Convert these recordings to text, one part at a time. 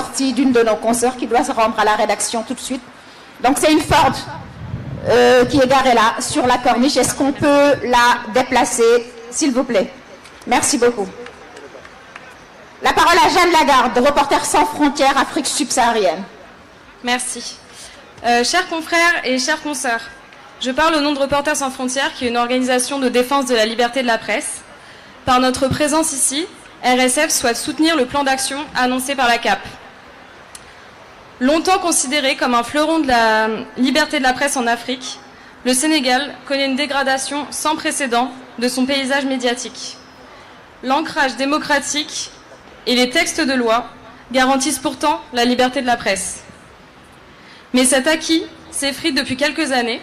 sortie d'une de nos consoeurs qui doit se rendre à la rédaction tout de suite. Donc c'est une Ford qui est garée là, sur la corniche. Est-ce qu'on peut la déplacer, s'il vous plaît? Merci beaucoup. La parole à Jeanne Lagarde, Reporters sans frontières, Afrique subsaharienne. Merci. Chers confrères et chères consoeurs, je parle au nom de Reporters sans frontières, qui est une organisation de défense de la liberté de la presse. Par notre présence ici, RSF souhaite soutenir le plan d'action annoncé par la CAP. Longtemps considéré comme un fleuron de la liberté de la presse en Afrique, le Sénégal connaît une dégradation sans précédent de son paysage médiatique. L'ancrage démocratique et les textes de loi garantissent pourtant la liberté de la presse. Mais cet acquis s'effrite depuis quelques années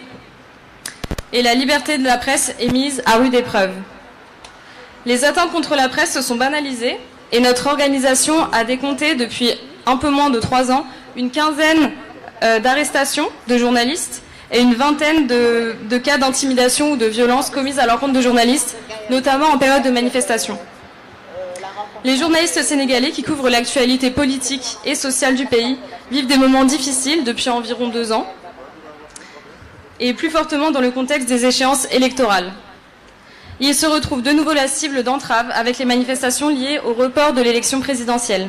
et la liberté de la presse est mise à rude épreuve. Les atteintes contre la presse se sont banalisées et notre organisation a décompté depuis un peu moins de 3 ans une quinzaine d'arrestations de journalistes et une vingtaine de cas d'intimidation ou de violence commises à l'encontre de journalistes, notamment en période de manifestation. Les journalistes sénégalais qui couvrent l'actualité politique et sociale du pays vivent des moments difficiles depuis environ 2 ans, et plus fortement dans le contexte des échéances électorales. Ils se retrouvent de nouveau la cible d'entraves avec les manifestations liées au report de l'élection présidentielle.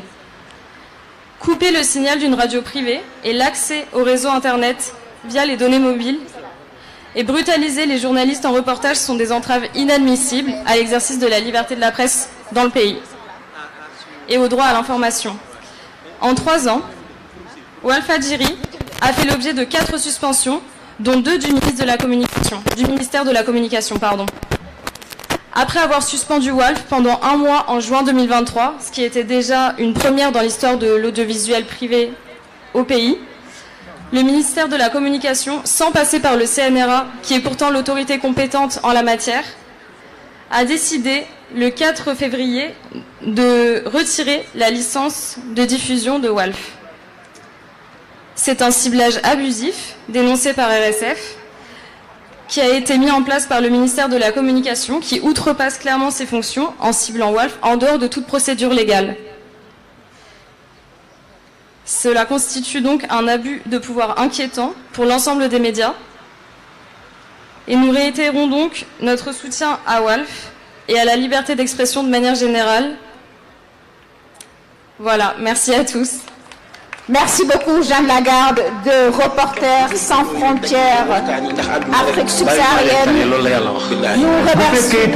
Couper le signal d'une radio privée et l'accès au réseau Internet via les données mobiles et brutaliser les journalistes en reportage sont des entraves inadmissibles à l'exercice de la liberté de la presse dans le pays et au droit à l'information. En 3 ans, Walfadjri a fait l'objet de 4 suspensions, dont 2 du ministère de la Communication. Après avoir suspendu Walf pendant 1 mois en juin 2023, ce qui était déjà une première dans l'histoire de l'audiovisuel privé au pays, le ministère de la Communication, sans passer par le CNRA, qui est pourtant l'autorité compétente en la matière, a décidé le 4 février de retirer la licence de diffusion de Walf. C'est un ciblage abusif, dénoncé par RSF, qui a été mis en place par le ministère de la Communication, qui outrepasse clairement ses fonctions en ciblant Walf en dehors de toute procédure légale. Cela constitue donc un abus de pouvoir inquiétant pour l'ensemble des médias. Et nous réitérons donc notre soutien à Walf et à la liberté d'expression de manière générale. Voilà, merci à tous. Merci beaucoup, Jeanne Lagarde, de Reporters sans frontières, Afrique subsaharienne. Nous remercions.